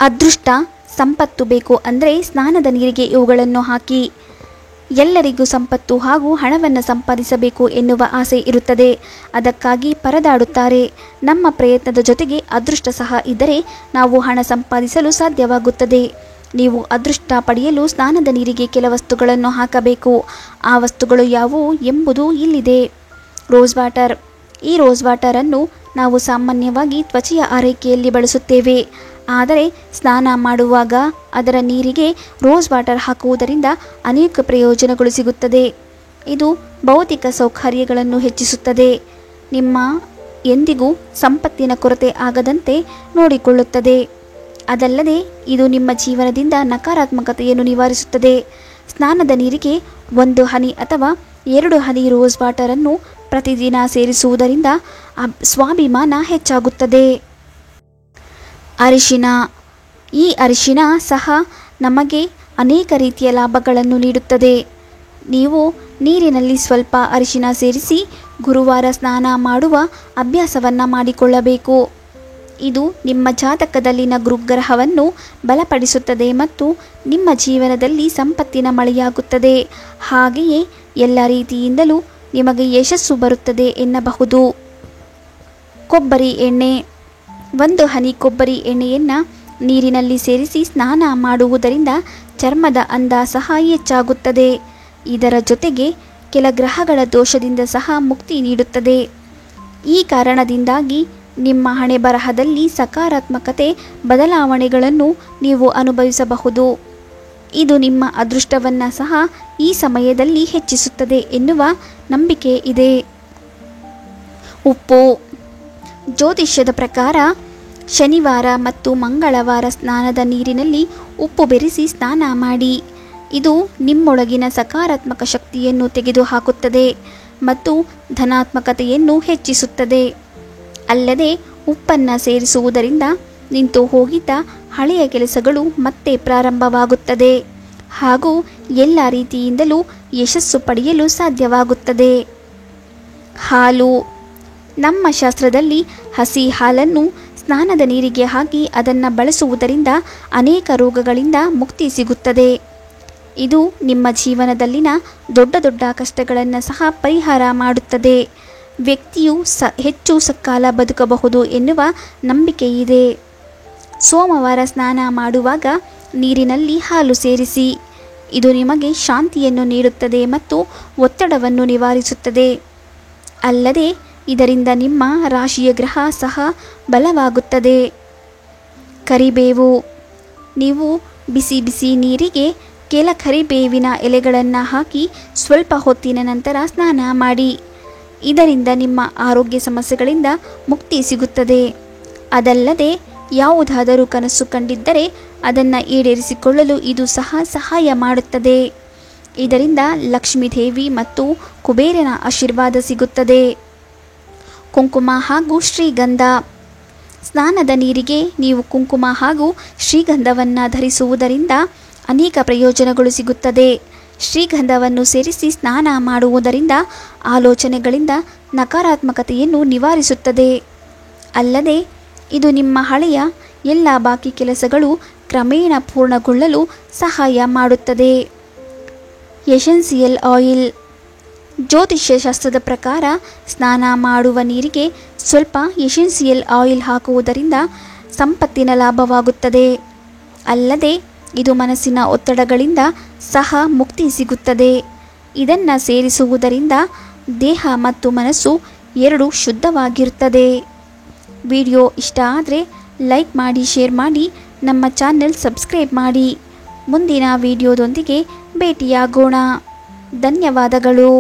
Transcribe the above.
ಅದೃಷ್ಟ ಸಂಪತ್ತು ಬೇಕು ಅಂದರೆ ಸ್ನಾನದ ನೀರಿಗೆ ಇವುಗಳನ್ನು ಹಾಕಿ. ಎಲ್ಲರಿಗೂ ಸಂಪತ್ತು ಹಾಗೂ ಹಣವನ್ನು ಸಂಪಾದಿಸಬೇಕು ಎನ್ನುವ ಆಸೆ ಇರುತ್ತದೆ. ಅದಕ್ಕಾಗಿ ಪರದಾಡುತ್ತಾರೆ. ನಮ್ಮ ಪ್ರಯತ್ನದ ಜೊತೆಗೆ ಅದೃಷ್ಟ ಸಹ ಇದ್ದರೆ ನಾವು ಹಣ ಸಂಪಾದಿಸಲು ಸಾಧ್ಯವಾಗುತ್ತದೆ. ನೀವು ಅದೃಷ್ಟ ಪಡೆಯಲು ಸ್ನಾನದ ನೀರಿಗೆ ಕೆಲ ವಸ್ತುಗಳನ್ನು ಹಾಕಬೇಕು. ಆ ವಸ್ತುಗಳು ಯಾವುವು ಎಂಬುದು ಇಲ್ಲಿದೆ. Rose water. ಈ ರೋಸ್ ವಾಟರನ್ನು ನಾವು ಸಾಮಾನ್ಯವಾಗಿ ತ್ವಚೆಯ ಆರೈಕೆಯಲ್ಲಿ ಬಳಸುತ್ತೇವೆ. ಆದರೆ ಸ್ನಾನ ಮಾಡುವಾಗ ಅದರ ನೀರಿಗೆ ರೋಸ್ ವಾಟರ್ ಹಾಕುವುದರಿಂದ ಅನೇಕ ಪ್ರಯೋಜನಗಳು ಸಿಗುತ್ತದೆ. ಇದು ಭೌತಿಕ ಸೌಕರ್ಯಗಳನ್ನು ಹೆಚ್ಚಿಸುತ್ತದೆ. ನಿಮ್ಮ ಎಂದಿಗೂ ಸಂಪತ್ತಿನ ಕೊರತೆ ಆಗದಂತೆ ನೋಡಿಕೊಳ್ಳುತ್ತದೆ. ಅದಲ್ಲದೆ ಇದು ನಿಮ್ಮ ಜೀವನದಿಂದ ನಕಾರಾತ್ಮಕತೆಯನ್ನು ನಿವಾರಿಸುತ್ತದೆ. ಸ್ನಾನದ ನೀರಿಗೆ 1 ಹನಿ ಅಥವಾ 2 ಹನಿ ರೋಸ್ ವಾಟರನ್ನು ಪ್ರತಿದಿನ ಸೇರಿಸುವುದರಿಂದ ಸ್ವಾಭಿಮಾನ ಹೆಚ್ಚಾಗುತ್ತದೆ. ಅರಿಶಿನ. ಈ ಅರಿಶಿನ ಸಹ ನಮಗೆ ಅನೇಕ ರೀತಿಯ ಲಾಭಗಳನ್ನು ನೀಡುತ್ತದೆ. ನೀವು ನೀರಿನಲ್ಲಿ ಸ್ವಲ್ಪ ಅರಿಶಿನ ಸೇರಿಸಿ ಗುರುವಾರ ಸ್ನಾನ ಮಾಡುವ ಅಭ್ಯಾಸವನ್ನು ಮಾಡಿಕೊಳ್ಳಬೇಕು. ಇದು ನಿಮ್ಮ ಜಾತಕದಲ್ಲಿನ ಗುರುಗ್ರಹವನ್ನು ಬಲಪಡಿಸುತ್ತದೆ ಮತ್ತು ನಿಮ್ಮ ಜೀವನದಲ್ಲಿ ಸಂಪತ್ತಿನ ಮಳೆಯಾಗುತ್ತದೆ. ಹಾಗೆಯೇ ಎಲ್ಲ ರೀತಿಯಿಂದಲೂ ನಿಮಗೆ ಯಶಸ್ಸು ಬರುತ್ತದೆ ಎನ್ನಬಹುದು. ಕೊಬ್ಬರಿ ಎಣ್ಣೆ. 1 ಹನಿ ಕೊಬ್ಬರಿ ಎಣ್ಣೆಯನ್ನು ನೀರಿನಲ್ಲಿ ಸೇರಿಸಿ ಸ್ನಾನ ಮಾಡುವುದರಿಂದ ಚರ್ಮದ ಅಂದ ಸಹ ಹೆಚ್ಚಾಗುತ್ತದೆ. ಇದರ ಜೊತೆಗೆ ಕೆಲ ಗ್ರಹಗಳ ದೋಷದಿಂದ ಸಹ ಮುಕ್ತಿ ನೀಡುತ್ತದೆ. ಈ ಕಾರಣದಿಂದಾಗಿ ನಿಮ್ಮ ಹಣೆ ಬರಹದಲ್ಲಿ ಸಕಾರಾತ್ಮಕತೆ ಬದಲಾವಣೆಗಳನ್ನು ನೀವು ಅನುಭವಿಸಬಹುದು. ಇದು ನಿಮ್ಮ ಅದೃಷ್ಟವನ್ನು ಸಹ ಈ ಸಮಯದಲ್ಲಿ ಹೆಚ್ಚಿಸುತ್ತದೆ ಎನ್ನುವ ನಂಬಿಕೆ ಇದೆ. ಉಪ್ಪು. ಜ್ಯೋತಿಷ್ಯದ ಪ್ರಕಾರ ಶನಿವಾರ ಮತ್ತು ಮಂಗಳವಾರ ಸ್ನಾನದ ನೀರಿನಲ್ಲಿ ಉಪ್ಪು ಬೆರೆಸಿ ಸ್ನಾನ ಮಾಡಿ. ಇದು ನಿಮ್ಮೊಳಗಿನ ಸಕಾರಾತ್ಮಕ ಶಕ್ತಿಯನ್ನು ತೆಗೆದುಹಾಕುತ್ತದೆ ಮತ್ತು ಧನಾತ್ಮಕತೆಯನ್ನು ಹೆಚ್ಚಿಸುತ್ತದೆ. ಅಲ್ಲದೆ ಉಪ್ಪನ್ನು ಸೇರಿಸುವುದರಿಂದ ನಿಂತು ಹೋಗಿದ್ದ ಹಳೆಯ ಕೆಲಸಗಳು ಮತ್ತೆ ಪ್ರಾರಂಭವಾಗುತ್ತದೆ ಹಾಗೂ ಎಲ್ಲ ರೀತಿಯಿಂದಲೂ ಯಶಸ್ಸು ಪಡೆಯಲು ಸಾಧ್ಯವಾಗುತ್ತದೆ. ಹಾಲು. ನಮ್ಮ ಶಾಸ್ತ್ರದಲ್ಲಿ ಹಸಿ ಹಾಲನ್ನು ಸ್ನಾನದ ನೀರಿಗೆ ಹಾಕಿ ಅದನ್ನು ಬಳಸುವುದರಿಂದ ಅನೇಕ ರೋಗಗಳಿಂದ ಮುಕ್ತಿ ಸಿಗುತ್ತದೆ. ಇದು ನಿಮ್ಮ ಜೀವನದಲ್ಲಿನ ದೊಡ್ಡ ದೊಡ್ಡ ಕಷ್ಟಗಳನ್ನು ಸಹ ಪರಿಹಾರ ಮಾಡುತ್ತದೆ. ವ್ಯಕ್ತಿಯು ಹೆಚ್ಚು ಕಾಲ ಬದುಕಬಹುದು ಎನ್ನುವ ನಂಬಿಕೆ ಇದೆ. ಸೋಮವಾರ ಸ್ನಾನ ಮಾಡುವಾಗ ನೀರಿನಲ್ಲಿ ಹಾಲು ಸೇರಿಸಿ. ಇದು ನಿಮಗೆ ಶಾಂತಿಯನ್ನು ನೀಡುತ್ತದೆ ಮತ್ತು ಒತ್ತಡವನ್ನು ನಿವಾರಿಸುತ್ತದೆ. ಅಲ್ಲದೆ ಇದರಿಂದ ನಿಮ್ಮ ರಾಶಿಯ ಗ್ರಹ ಸಹ ಬಲವಾಗುತ್ತದೆ. ಕರಿಬೇವು. ನೀವು ಬಿಸಿ ಬಿಸಿ ನೀರಿಗೆ ಕೆಲ ಕರಿಬೇವಿನ ಎಲೆಗಳನ್ನು ಹಾಕಿ ಸ್ವಲ್ಪ ಹೊತ್ತಿನ ನಂತರ ಸ್ನಾನ ಮಾಡಿ. ಇದರಿಂದ ನಿಮ್ಮ ಆರೋಗ್ಯ ಸಮಸ್ಯೆಗಳಿಂದ ಮುಕ್ತಿ ಸಿಗುತ್ತದೆ. ಅದಲ್ಲದೆ ಯಾವುದಾದರೂ ಕನಸು ಕಂಡಿದ್ದರೆ ಅದನ್ನು ಈಡೇರಿಸಿಕೊಳ್ಳಲು ಇದು ಸಹ ಸಹಾಯ ಮಾಡುತ್ತದೆ. ಇದರಿಂದ ಲಕ್ಷ್ಮೀದೇವಿ ಮತ್ತು ಕುಬೇರನ ಆಶೀರ್ವಾದ ಸಿಗುತ್ತದೆ. ಕುಂಕುಮ ಹಾಗೂ ಶ್ರೀಗಂಧ. ಸ್ನಾನದ ನೀರಿಗೆ ನೀವು ಕುಂಕುಮ ಹಾಗೂ ಶ್ರೀಗಂಧವನ್ನು ಧರಿಸುವುದರಿಂದ ಅನೇಕ ಪ್ರಯೋಜನಗಳು ಸಿಗುತ್ತದೆ. ಶ್ರೀಗಂಧವನ್ನು ಸೇರಿಸಿ ಸ್ನಾನ ಮಾಡುವುದರಿಂದ ಆಲೋಚನೆಗಳಿಂದ ನಕಾರಾತ್ಮಕತೆಯನ್ನು ನಿವಾರಿಸುತ್ತದೆ. ಅಲ್ಲದೆ ಇದು ನಿಮ್ಮ ಹಳೆಯ ಎಲ್ಲ ಬಾಕಿ ಕೆಲಸಗಳು ಕ್ರಮೇಣ ಪೂರ್ಣಗೊಳ್ಳಲು ಸಹಾಯ ಮಾಡುತ್ತದೆ. Essential oil. ಜ್ಯೋತಿಷ್ಯ ಶಾಸ್ತ್ರದ ಪ್ರಕಾರ ಸ್ನಾನ ಮಾಡುವ ನೀರಿಗೆ ಸ್ವಲ್ಪ ಎಸೆನ್ಷಿಯಲ್ ಆಯಿಲ್ ಹಾಕುವುದರಿಂದ ಸಂಪತ್ತಿನ ಲಾಭವಾಗುತ್ತದೆ. ಅಲ್ಲದೆ ಇದು ಮನಸ್ಸಿನ ಒತ್ತಡಗಳಿಂದ ಸಹ ಮುಕ್ತಿ ಸಿಗುತ್ತದೆ. ಇದನ್ನು ಸೇರಿಸುವುದರಿಂದ ದೇಹ ಮತ್ತು ಮನಸ್ಸು ಎರಡೂ ಶುದ್ಧವಾಗಿರುತ್ತದೆ. ವಿಡಿಯೋ ಇಷ್ಟ ಆದರೆ ಲೈಕ್ ಮಾಡಿ, ಶೇರ್ ಮಾಡಿ, ನಮ್ಮ ಚಾನೆಲ್ ಸಬ್ಸ್ಕ್ರೈಬ್ ಮಾಡಿ. ಮುಂದಿನ ವಿಡಿಯೋದೊಂದಿಗೆ ಭೇಟಿಯಾಗೋಣ. ಧನ್ಯವಾದಗಳು.